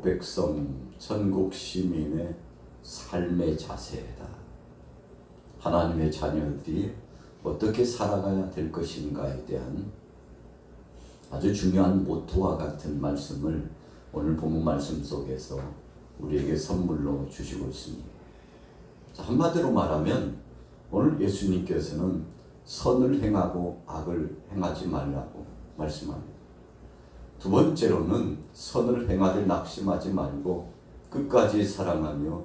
백성, 천국 시민의 삶의 자세다. 하나님의 자녀들이 어떻게 살아가야 될 것인가에 대한 아주 중요한 모토와 같은 말씀을 오늘 본문 말씀 속에서 우리에게 선물로 주시고 있습니다. 자, 한마디로 말하면 오늘 예수님께서는 선을 행하고 악을 행하지 말라고 말씀합니다. 두 번째로는 선을 행하되 낙심하지 말고 끝까지 사랑하며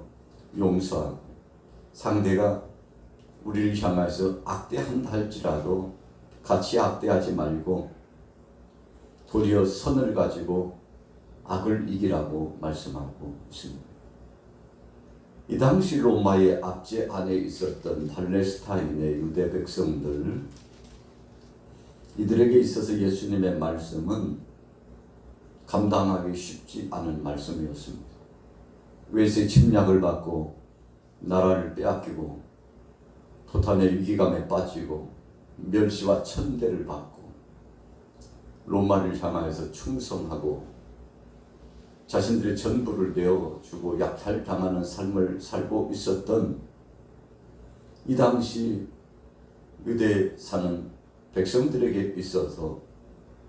용서하고, 상대가 우리를 향해서 악대한다 할지라도 같이 악대하지 말고 도리어 선을 가지고 악을 이기라고 말씀하고 있습니다. 이 당시 로마의 압제 안에 있었던 팔레스타인의 유대 백성들, 이들에게 있어서 예수님의 말씀은 감당하기 쉽지 않은 말씀이었습니다. 외세 침략을 받고 나라를 빼앗기고 토탄의 위기감에 빠지고 멸시와 천대를 받고 로마를 향하여서 충성하고 자신들의 전부를 내어주고 약탈당하는 삶을 살고 있었던 이 당시 유대에 사는 백성들에게 있어서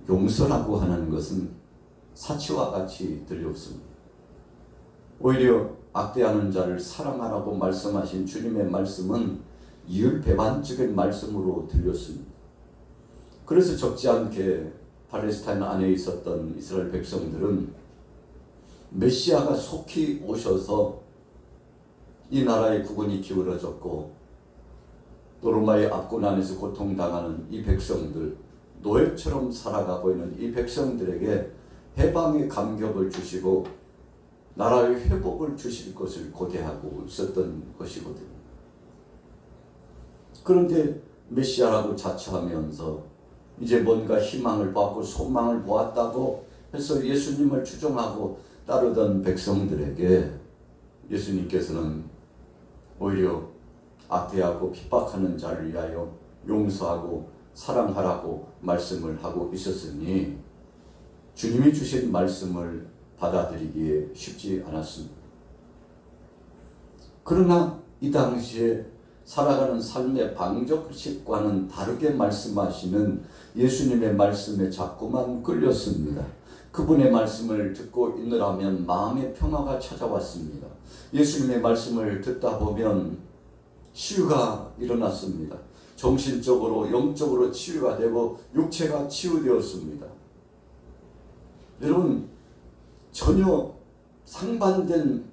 용서라고 하는 것은 사치와 같이 들렸습니다. 오히려 악대하는 자를 사랑하라고 말씀하신 주님의 말씀은 이율배반적인 말씀으로 들렸습니다. 그래서 적지 않게 팔레스타인 안에 있었던 이스라엘 백성들은 메시아가 속히 오셔서 이 나라의 국운이 기울어졌고 또 로마의 압권 안에서 고통당하는 이 백성들, 노예처럼 살아가고 있는 이 백성들에게 해방의 감격을 주시고 나라의 회복을 주실 것을 고대하고 있었던 것이거든요. 그런데 메시아라고 자처하면서 이제 뭔가 희망을 보았고 소망을 보았다고 해서 예수님을 추종하고 따르던 백성들에게 예수님께서는 오히려 악대하고 핍박하는 자를 위하여 용서하고 사랑하라고 말씀을 하고 있었으니 주님이 주신 말씀을 받아들이기에 쉽지 않았습니다. 그러나 이 당시에 살아가는 삶의 방정식과는 다르게 말씀하시는 예수님의 말씀에 자꾸만 끌렸습니다. 그분의 말씀을 듣고 있느라면 마음의 평화가 찾아왔습니다. 예수님의 말씀을 듣다 보면 치유가 일어났습니다. 정신적으로 영적으로 치유가 되고 육체가 치유되었습니다. 여러분, 전혀 상반된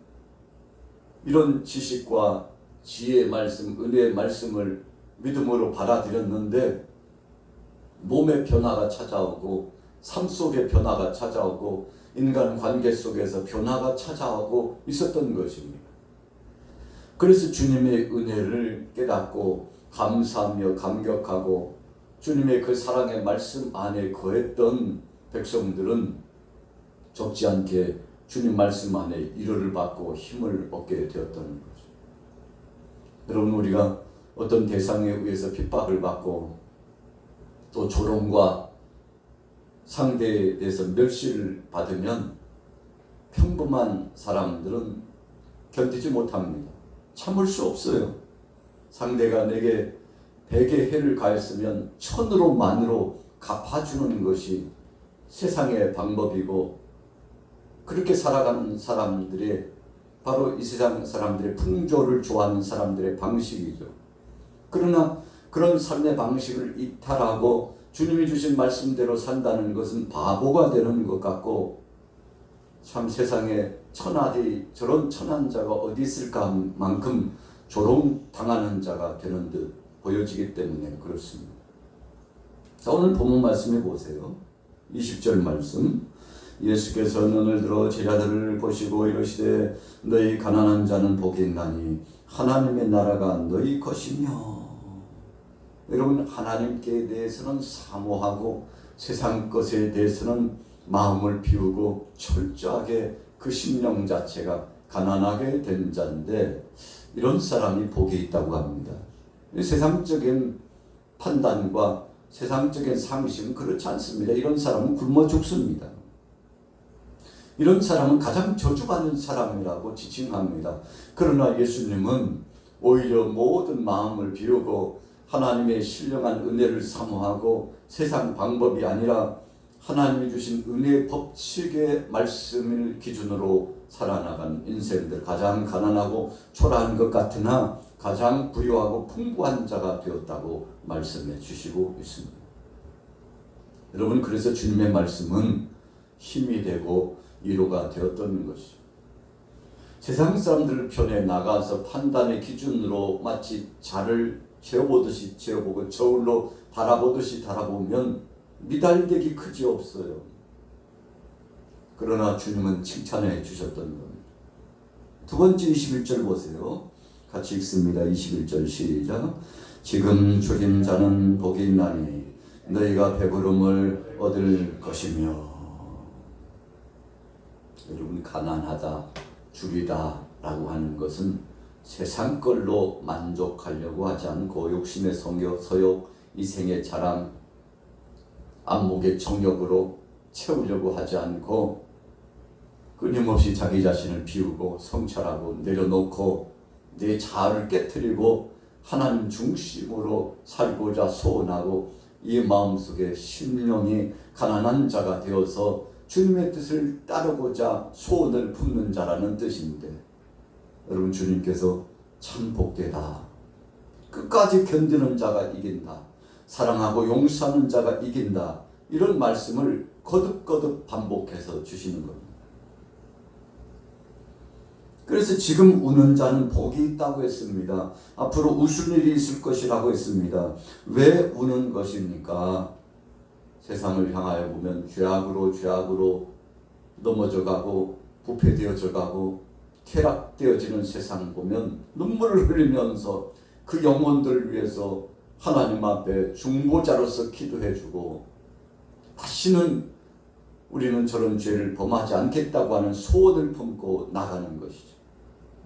이런 지식과 지혜의 말씀, 은혜의 말씀을 믿음으로 받아들였는데 몸의 변화가 찾아오고 삶 속에 변화가 찾아오고 인간 관계 속에서 변화가 찾아오고 있었던 것입니다. 그래서 주님의 은혜를 깨닫고 감사하며 감격하고 주님의 그 사랑의 말씀 안에 거했던 백성들은 적지 않게 주님 말씀 안에 위로를 받고 힘을 얻게 되었던 거죠. 여러분, 우리가 어떤 대상에 의해서 핍박을 받고 또 조롱과 상대에 대해서 멸시를 받으면 평범한 사람들은 견디지 못합니다. 참을 수 없어요. 상대가 내게 100의 해를 가했으면 1000으로 만으로 갚아주는 것이 세상의 방법이고 그렇게 살아가는 사람들의 바로 이 세상 사람들의 풍조를 좋아하는 사람들의 방식이죠. 그러나 그런 삶의 방식을 이탈하고 주님이 주신 말씀대로 산다는 것은 바보가 되는 것 같고 참 세상에 천하디 저런 천한 자가 어디 있을까 만큼 조롱당하는 자가 되는 듯 보여지기 때문에 그렇습니다. 자, 오늘 본문 말씀해 보세요. 20절 말씀. 예수께서 눈을 들어 제자들을 보시고 이르시되 너희 가난한 자는 복이 있나니 하나님의 나라가 너희 것이며. 여러분, 하나님께 대해서는 사모하고 세상 것에 대해서는 마음을 비우고 철저하게 그 심령 자체가 가난하게 된 자인데 이런 사람이 복이 있다고 합니다. 세상적인 판단과 세상적인 상식은 그렇지 않습니다. 이런 사람은 굶어 죽습니다. 이런 사람은 가장 저주받는 사람이라고 지칭합니다. 그러나 예수님은 오히려 모든 마음을 비우고 하나님의 신령한 은혜를 사모하고 세상 방법이 아니라 하나님이 주신 은혜의 법칙의 말씀을 기준으로 살아나간 인생들, 가장 가난하고 초라한 것 같으나 가장 부유하고 풍부한 자가 되었다고 말씀해 주시고 있습니다. 여러분, 그래서 주님의 말씀은 힘이 되고 위로가 되었던 것이죠. 세상 사람들 편에 나가서 판단의 기준으로 마치 자를 재어보듯이 재어보고 저울로 달아보듯이 달아보면 미달되기 그지없어요. 그러나 주님은 칭찬해 주셨던 겁니다. 두 번째 21절 보세요. 같이 읽습니다. 21절 시작. 지금 줄인 자는 복이 있나니 너희가 배부름을 얻을 것이며. 여러분, 가난하다, 줄이다 라고 하는 것은 세상 걸로 만족하려고 하지 않고 욕심의 서욕, 이생의 자랑, 안목의 정욕으로 채우려고 하지 않고 끊임없이 자기 자신을 비우고 성찰하고 내려놓고 내 자아를 깨트리고 하나님 중심으로 살고자 소원하고 이 마음속에 심령이 가난한 자가 되어서 주님의 뜻을 따르고자 소원을 품는 자라는 뜻인데, 여러분, 주님께서 참 복되다, 끝까지 견디는 자가 이긴다, 사랑하고 용서하는 자가 이긴다, 이런 말씀을 거듭거듭 반복해서 주시는 겁니다. 그래서 지금 우는 자는 복이 있다고 했습니다. 앞으로 웃을 일이 있을 것이라고 했습니다. 왜 우는 것입니까? 세상을 향하여 보면 죄악으로 넘어져가고 부패되어져가고 퇴락되어지는 세상 보면 눈물을 흘리면서 그 영혼들을 위해서 하나님 앞에 중보자로서 기도해주고 다시는 우리는 저런 죄를 범하지 않겠다고 하는 소원을 품고 나가는 것이죠.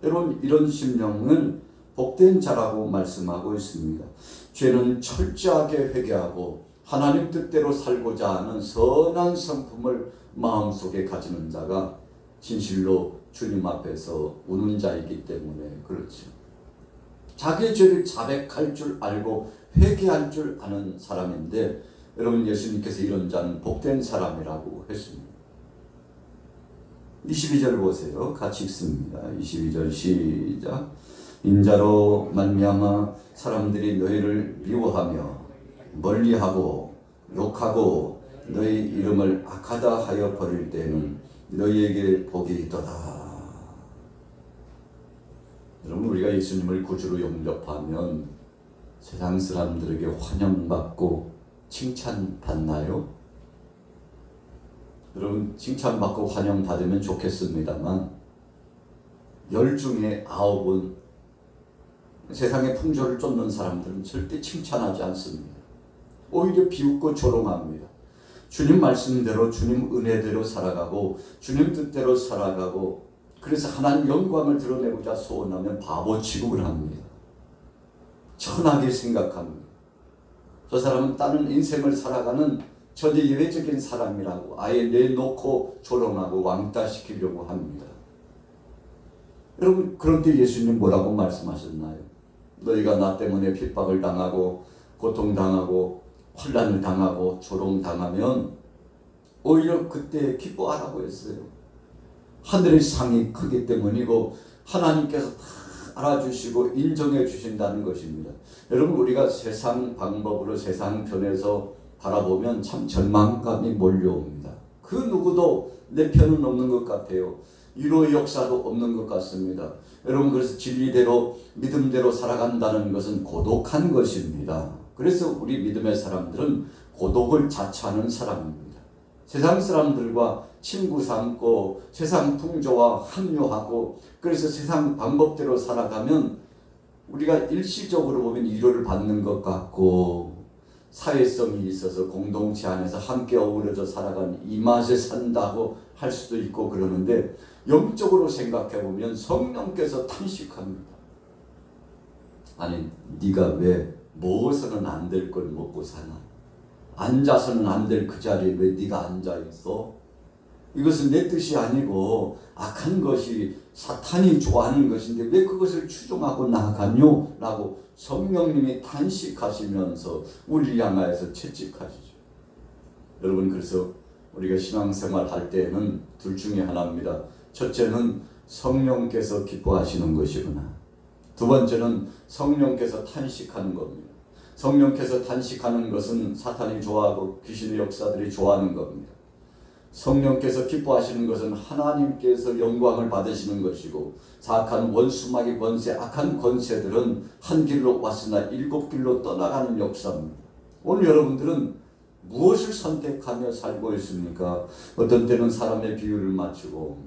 여러분, 이런 심령은 복된 자라고 말씀하고 있습니다. 죄는 철저하게 회개하고 하나님 뜻대로 살고자 하는 선한 성품을 마음속에 가지는 자가 진실로 주님 앞에서 우는 자이기 때문에 그렇죠. 자기의 죄를 자백할 줄 알고 회개할 줄 아는 사람인데, 여러분, 예수님께서 이런 자는 복된 사람이라고 했습니다. 22절 보세요. 같이 읽습니다. 22절 시작. 인자로 말미암아 사람들이 너희를 미워하며 멀리하고 욕하고 너희 이름을 악하다 하여 버릴 때에는 너희에게 복이 있도다. 여러분, 우리가 예수님을 구주로 영접하면 세상 사람들에게 환영받고 칭찬받나요? 여러분, 칭찬받고 환영받으면 좋겠습니다만 10 중에 9은 세상의 풍조를 쫓는 사람들은 절대 칭찬하지 않습니다. 오히려 비웃고 조롱합니다. 주님 말씀대로 주님 은혜대로 살아가고 주님 뜻대로 살아가고 그래서 하나님 영광을 드러내고자 소원하면 바보 취급을 합니다. 천하게 생각합니다. 저 사람은 다른 인생을 살아가는 전혀 예외적인 사람이라고 아예 내놓고 조롱하고 왕따시키려고 합니다. 여러분, 그런데 예수님 뭐라고 말씀하셨나요? 너희가 나 때문에 핍박을 당하고 고통당하고 환난을 당하고 조롱당하면 오히려 그때 기뻐하라고 했어요. 하늘의 상이 크기 때문이고 하나님께서 다 알아주시고 인정해 주신다는 것입니다. 여러분, 우리가 세상 방법으로 세상 편에서 바라보면 참 절망감이 몰려옵니다. 그 누구도 내 편은 없는 것 같아요. 위로의 역사도 없는 것 같습니다. 여러분, 그래서 진리대로 믿음대로 살아간다는 것은 고독한 것입니다. 그래서 우리 믿음의 사람들은 고독을 자처하는 사람입니다. 세상 사람들과 친구 삼고 세상 풍조와 합류하고 그래서 세상 방법대로 살아가면 우리가 일시적으로 보면 위로를 받는 것 같고 사회성이 있어서 공동체 안에서 함께 어우러져 살아가는 이 맛에 산다고 할 수도 있고 그러는데, 영적으로 생각해 보면 성령께서 탄식합니다. 아니, 네가 왜 먹어서는 안 될 걸 먹고 사나? 앉아서는 안 될 그 자리에 왜 네가 앉아 있어? 이것은 내 뜻이 아니고 악한 것이 사탄이 좋아하는 것인데 왜 그것을 추종하고 나아가뇨? 라고 성령님이 탄식하시면서 우리를 향하여서 채찍하시죠. 여러분, 그래서 우리가 신앙생활 할 때에는 둘 중에 하나입니다. 첫째는 성령께서 기뻐하시는 것이구나. 두 번째는 성령께서 탄식하는 겁니다. 성령께서 탄식하는 것은 사탄이 좋아하고 귀신의 역사들이 좋아하는 겁니다. 성령께서 기뻐하시는 것은 하나님께서 영광을 받으시는 것이고, 사악한 원수마귀 권세, 악한 권세들은 한 길로 왔으나 일곱 길로 떠나가는 역사입니다. 오늘 여러분들은 무엇을 선택하며 살고 있습니까? 어떤 때는 사람의 비유를 맞추고,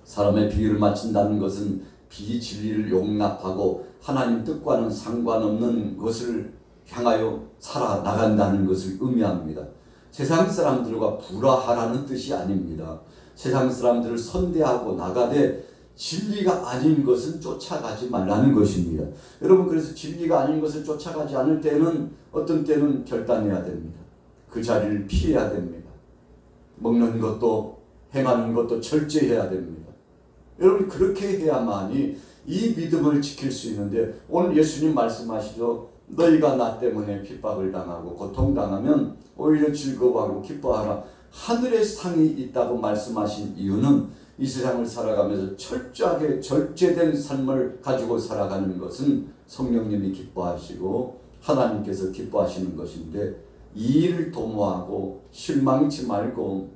사람의 비유를 맞춘다는 것은 비진리를 용납하고 하나님 뜻과는 상관없는 것을 향하여 살아나간다는 것을 의미합니다. 세상 사람들과 불화하라는 뜻이 아닙니다. 세상 사람들을 선대하고 나가되 진리가 아닌 것은 쫓아가지 말라는 것입니다. 여러분, 그래서 진리가 아닌 것을 쫓아가지 않을 때는 어떤 때는 결단해야 됩니다. 그 자리를 피해야 됩니다. 먹는 것도 행하는 것도 철저해야 됩니다. 여러분, 그렇게 해야만이 이 믿음을 지킬 수 있는데, 오늘 예수님 말씀하시죠. 너희가 나 때문에 핍박을 당하고 고통당하면 오히려 즐거워하고 기뻐하라. 하늘의 상이 있다고 말씀하신 이유는 이 세상을 살아가면서 철저하게 절제된 삶을 가지고 살아가는 것은 성령님이 기뻐하시고 하나님께서 기뻐하시는 것인데, 이 일을 도모하고 실망치 말고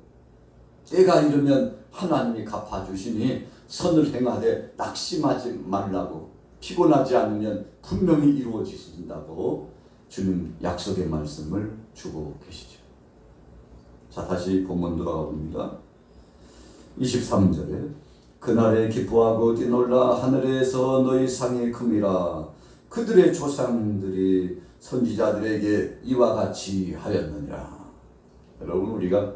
때가 이르면 하나님이 갚아주시니 선을 행하되 낙심하지 말라고, 피곤하지 않으면 분명히 이루어지신다고 주님 약속의 말씀을 주고 계시죠. 자, 다시 본문 돌아가 봅니다. 23절에 그날에 기뻐하고 뛰놀라 하늘에서 너희 상이 큼이라. 그들의 조상들이 선지자들에게 이와 같이 하였느니라. 여러분, 우리가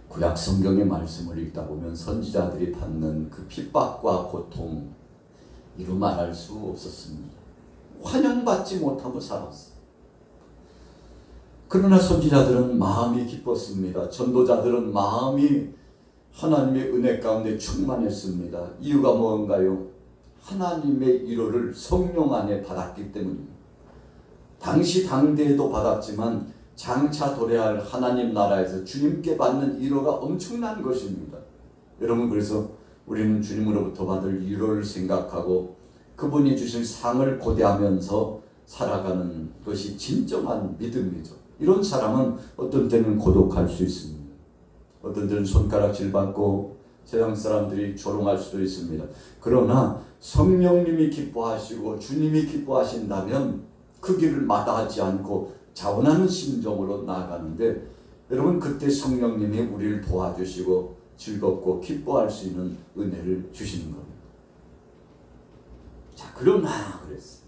구약 성경의 말씀을 읽다 보면 선지자들이 받는 그 핍박과 고통, 이루 말할 수 없었습니다. 환영받지 못하고 살았어요. 그러나 선지자들은 마음이 기뻤습니다. 전도자들은 마음이 하나님의 은혜 가운데 충만했습니다. 이유가 뭔가요? 하나님의 위로를 성령 안에 받았기 때문입니다. 당시 당대에도 받았지만 장차 도래할 하나님 나라에서 주님께 받는 위로가 엄청난 것입니다. 여러분, 그래서 우리는 주님으로부터 받을 위로를 생각하고 그분이 주실 상을 고대하면서 살아가는 것이 진정한 믿음이죠. 이런 사람은 어떤 때는 고독할 수 있습니다. 어떤 때는 손가락질 받고 세상 사람들이 조롱할 수도 있습니다. 그러나 성령님이 기뻐하시고 주님이 기뻐하신다면 그 길을 마다하지 않고 자원하는 심정으로 나아가는데, 여러분, 그때 성령님이 우리를 도와주시고 즐겁고 기뻐할 수 있는 은혜를 주시는 겁니다. 자, 그러나 그랬어요.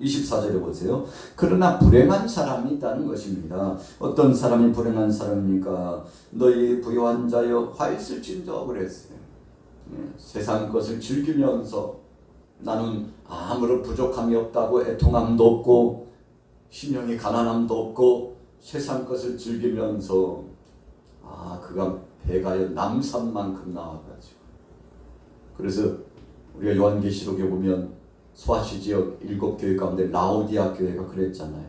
24절에 보세요. 그러나 불행한 사람이 있다는 것입니다. 어떤 사람이 불행한 사람입니까? 너희 부요한 자여 화 있을진저 그랬어요. 세상 것을 즐기면서 나는 아무런 부족함이 없다고 애통함도 없고 심령이 가난함도 없고 세상 것을 즐기면서 그가 배가여 남산만큼 나와가지고, 그래서 우리가 요한계시록에 보면 소아시 지역 7교회 가운데 라오디아 교회가 그랬잖아요.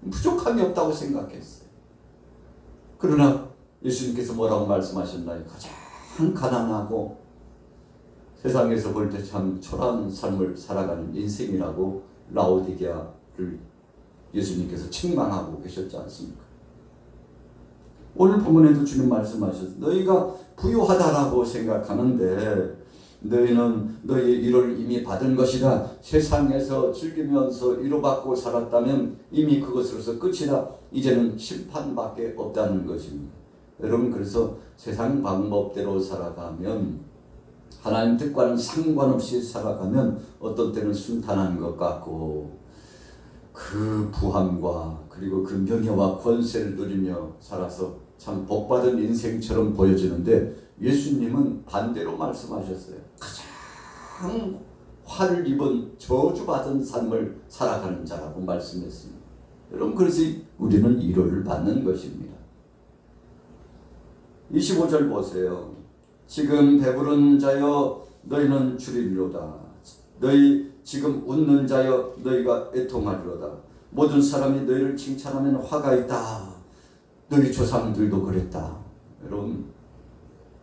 부족함이 없다고 생각했어요. 그러나 예수님께서 뭐라고 말씀하셨나요? 가장 가난하고 세상에서 볼 때 참 초라한 삶을 살아가는 인생이라고 라오디게아를 예수님께서 책망하고 계셨지 않습니까? 오늘 본문에도 주님 말씀하셨어요. 너희가 부유하다라고 생각하는데 너희는 너희의 위로를 이미 받은 것이다. 세상에서 즐기면서 위로받고 살았다면 이미 그것으로서 끝이다. 이제는 심판밖에 없다는 것입니다. 여러분, 그래서 세상 방법대로 살아가면, 하나님 뜻과는 상관없이 살아가면 어떤 때는 순탄한 것 같고 그 부함과 그리고 그 명예와 권세를 누리며 살아서 참 복받은 인생처럼 보여지는데, 예수님은 반대로 말씀하셨어요. 가장 화를 입은 저주받은 삶을 살아가는 자라고 말씀했습니다. 여러분, 그래서 우리는 위로를 받는 것입니다. 25절 보세요. 지금 배부른 자여 너희는 줄이리로다. 너희 지금 웃는 자여 너희가 애통하리로다. 모든 사람이 너희를 칭찬하면 화가 있다. 너희 조상들도 그랬다. 여러분,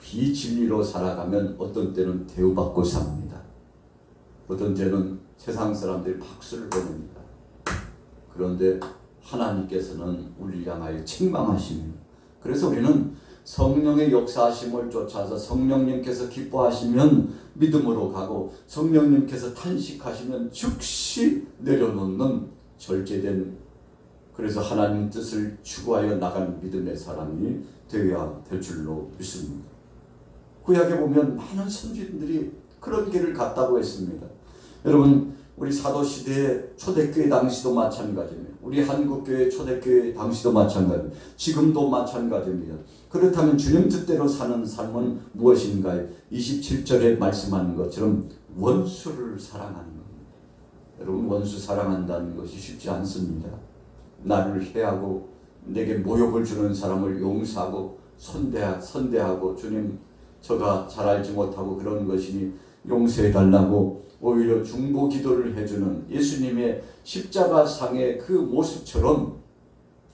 비진리로 살아가면 어떤 때는 대우받고 삽니다. 어떤 때는 세상 사람들이 박수를 보냅니다. 그런데 하나님께서는 우리를 향하여 책망하십니다. 그래서 우리는 성령의 역사하심을 쫓아서 성령님께서 기뻐하시면 믿음으로 가고 성령님께서 탄식하시면 즉시 내려놓는 절제된, 그래서 하나님 뜻을 추구하여 나가는 믿음의 사람이 되어야 될 줄로 믿습니다. 구약에 보면 많은 선지자들이 그런 길을 갔다고 했습니다. 여러분, 우리 사도시대의 초대교회 당시도 마찬가지입니다. 우리 한국교회 초대교회 당시도 마찬가지입니다. 지금도 마찬가지입니다. 그렇다면 주님 뜻대로 사는 삶은 무엇인가요? 27절에 말씀하는 것처럼 원수를 사랑하는 겁니다. 여러분, 원수 사랑한다는 것이 쉽지 않습니다. 나를 해하고 내게 모욕을 주는 사람을 용서하고 선대하고 주님 저가 잘 알지 못하고 그런 것이니 용서해달라고 오히려 중보 기도를 해주는 예수님의 십자가상의 그 모습처럼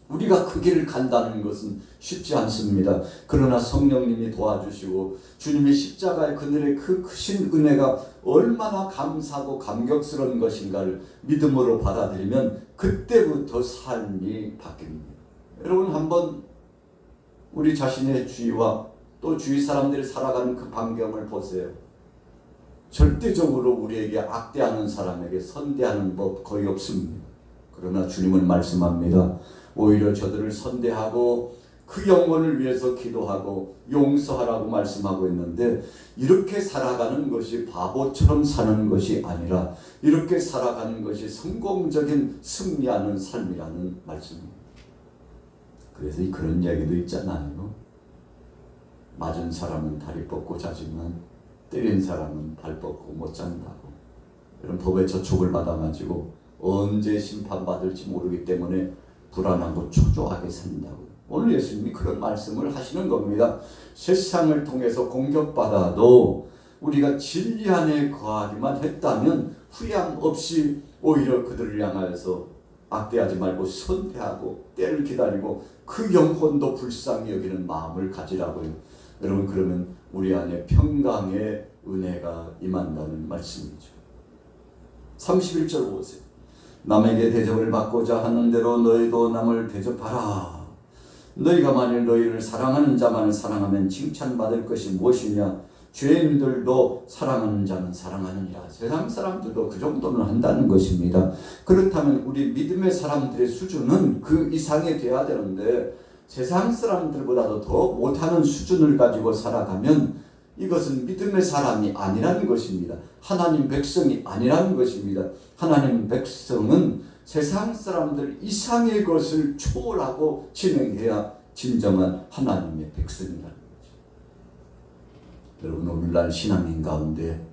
우리가 그 길을 간다는 것은 쉽지 않습니다. 그러나 성령님이 도와주시고 주님의 십자가의 그늘의 그 크신 은혜가 얼마나 감사하고 감격스러운 것인가를 믿음으로 받아들이면 그때부터 삶이 바뀝니다. 여러분, 한번 우리 자신의 주위와 또 주위 사람들이 살아가는 그 반경을 보세요. 절대적으로 우리에게 악대하는 사람에게 선대하는 법 거의 없습니다. 그러나 주님은 말씀합니다. 오히려 저들을 선대하고 그 영혼을 위해서 기도하고 용서하라고 말씀하고 있는데, 이렇게 살아가는 것이 바보처럼 사는 것이 아니라 이렇게 살아가는 것이 성공적인 승리하는 삶이라는 말씀입니다. 그래서 그런 이야기도 있잖아요. 맞은 사람은 다리 뻗고 자지만 때린 사람은 발 뻗고 못 잔다고. 이런 법의 저촉을 받아가지고 언제 심판받을지 모르기 때문에 불안하고 초조하게 산다고. 오늘 예수님이 그런 말씀을 하시는 겁니다. 세상을 통해서 공격받아도 우리가 진리 안에 거하기만 했다면 후회함 없이 오히려 그들을 향하여서 악대하지 말고 선대하고 때를 기다리고 그 영혼도 불쌍히 여기는 마음을 가지라고요. 여러분, 그러면 우리 안에 평강의 은혜가 임한다는 말씀이죠. 31절 보세요. 남에게 대접을 받고자 하는 대로 너희도 남을 대접하라. 너희가 만일 너희를 사랑하는 자만을 사랑하면 칭찬받을 것이 무엇이냐? 죄인들도 사랑하는 자는 사랑하느니라. 세상 사람들도 그 정도는 한다는 것입니다. 그렇다면 우리 믿음의 사람들의 수준은 그 이상이 돼야 되는데 세상 사람들보다도 더 못하는 수준을 가지고 살아가면 이것은 믿음의 사람이 아니라는 것입니다. 하나님 백성이 아니라는 것입니다. 하나님 백성은 세상 사람들 이상의 것을 초월하고 진행해야 진정한 하나님의 백성이라는 거죠. 여러분, 오늘날 신앙인 가운데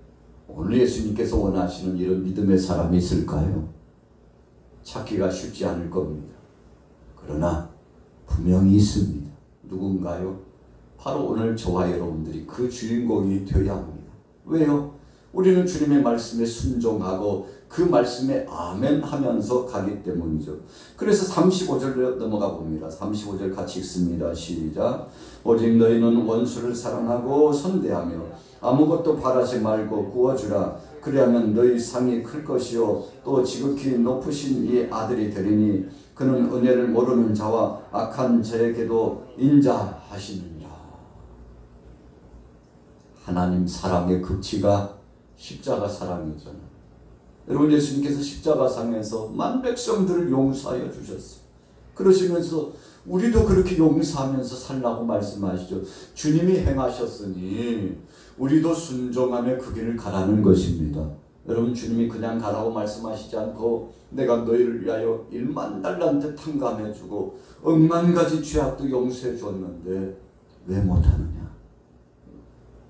오늘 예수님께서 원하시는 이런 믿음의 사람이 있을까요? 찾기가 쉽지 않을 겁니다. 그러나 분명히 있습니다. 누군가요? 바로 오늘 저와 여러분들이 그 주인공이 되어야 합니다. 왜요? 우리는 주님의 말씀에 순종하고 그 말씀에 아멘 하면서 가기 때문이죠. 그래서 35절로 넘어가 봅니다. 35절 같이 읽습니다. 시작. 오직 너희는 원수를 사랑하고 선대하며 아무것도 바라지 말고 구워주라. 그리하면 너희 상이 클 것이요 또 지극히 높으신 이 아들이 되리니 그는 은혜를 모르는 자와 악한 자에게도 인자하시느니라. 하나님 사랑의 극치가 십자가 사랑이잖아요. 여러분, 예수님께서 십자가상에서 만 백성들을 용서하여 주셨어요. 그러시면서 우리도 그렇게 용서하면서 살라고 말씀하시죠. 주님이 행하셨으니 우리도 순종하며 그 길을 가라는 것입니다. 여러분, 주님이 그냥 가라고 말씀하시지 않고 내가 너희를 위하여 1만 달란트 탕감해주고 억만 가지 죄악도 용서해 줬는데 왜 못하느냐?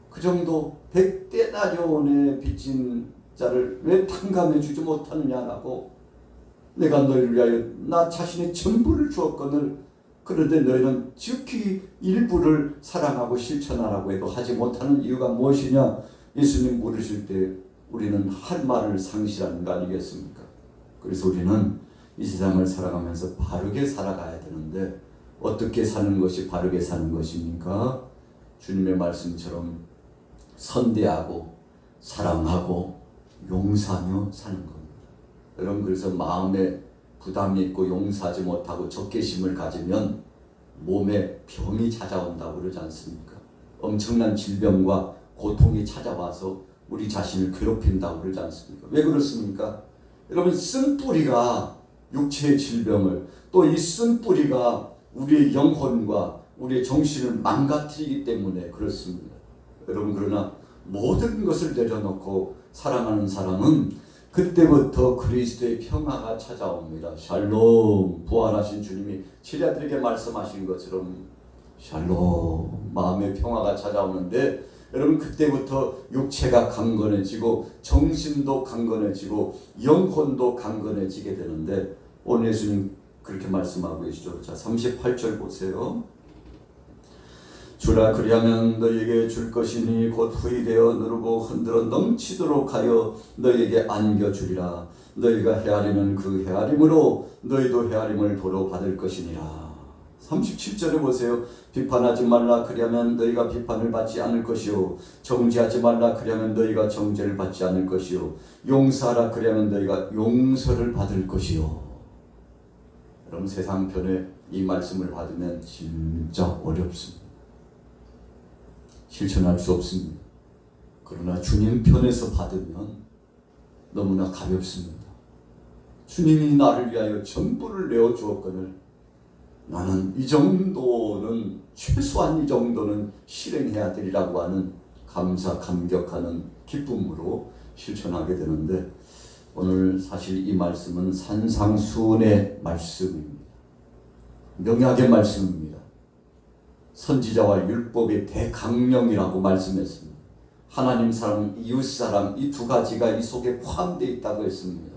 그 정도 100데나리온에 빚진 자를 왜 탕감해 주지 못하느냐라고 내가 너희를 위하여 나 자신의 전부를 주었거늘 그런데 너희는 지극히 일부를 사랑하고 실천하라고 해도 하지 못하는 이유가 무엇이냐? 예수님 물으실 때 우리는 할 말을 상실하는 거 아니겠습니까? 그래서 우리는 이 세상을 살아가면서 바르게 살아가야 되는데 어떻게 사는 것이 바르게 사는 것입니까? 주님의 말씀처럼 선대하고 사랑하고 용서하며 사는 겁니다. 여러분, 그래서 마음에 부담이 있고 용서하지 못하고 적개심을 가지면 몸에 병이 찾아온다고 그러지 않습니까? 엄청난 질병과 고통이 찾아와서 우리 자신을 괴롭힌다고 그러지 않습니까? 왜 그렇습니까? 여러분, 쓴뿌리가 육체의 질병을, 또 이 쓴뿌리가 우리의 영혼과 우리의 정신을 망가뜨리기 때문에 그렇습니다. 여러분, 그러나 모든 것을 내려놓고 사랑하는 사람은 그때부터 그리스도의 평화가 찾아옵니다. 샬롬. 부활하신 주님이 제자들에게 말씀하신 것처럼 샬롬, 마음의 평화가 찾아오는데, 여러분, 그때부터 육체가 강건해지고 정신도 강건해지고 영혼도 강건해지게 되는데, 오늘 예수님 그렇게 말씀하고 계시죠. 자, 38절 보세요. 주라 그리하면 너희에게 줄 것이니 곧 후이되어 누르고 흔들어 넘치도록 하여 너희에게 안겨주리라. 너희가 헤아리는 그 헤아림으로 너희도 헤아림을 도로 받을 것이니라. 37절에 보세요. 비판하지 말라 그리하면 너희가 비판을 받지 않을 것이요, 정죄하지 말라 그리하면 너희가 정죄를 받지 않을 것이요, 용서하라 그리하면 너희가 용서를 받을 것이요. 여러분, 세상 편에 이 말씀을 받으면 진짜 어렵습니다. 실천할 수 없습니다. 그러나 주님 편에서 받으면 너무나 가볍습니다. 주님이 나를 위하여 전부를 내어주었거늘 나는 이 정도는, 최소한 이 정도는 실행해야 되리라고 하는 감사, 감격하는 기쁨으로 실천하게 되는데, 오늘 사실 이 말씀은 산상수훈의 말씀입니다. 명약의 말씀입니다. 선지자와 율법의 대강령이라고 말씀했습니다. 하나님 사랑, 이웃 사랑, 이 두 가지가 이 속에 포함되어 있다고 했습니다.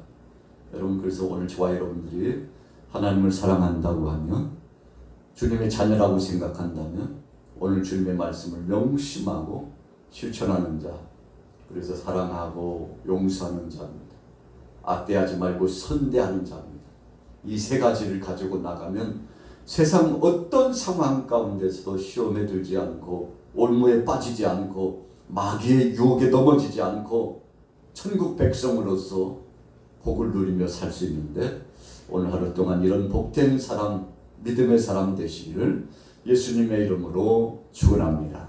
여러분, 그래서 오늘 저와 여러분들이 하나님을 사랑한다고 하면, 주님의 자녀라고 생각한다면 오늘 주님의 말씀을 명심하고 실천하는 자, 그래서 사랑하고 용서하는 자입니다. 악대하지 말고 선대하는 자입니다. 이 세 가지를 가지고 나가면 세상 어떤 상황 가운데서도 시험에 들지 않고 올무에 빠지지 않고 마귀의 유혹에 넘어지지 않고 천국 백성으로서 복을 누리며 살 수 있는데, 오늘 하루 동안 이런 복된 사람, 믿음의 사람 되시기를 예수님의 이름으로 축원합니다.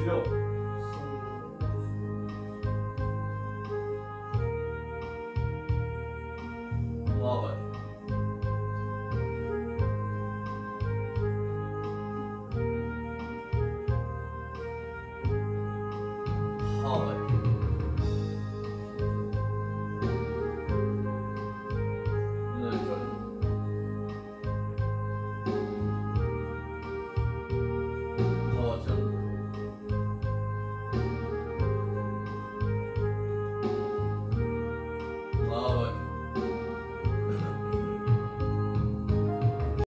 쉬어.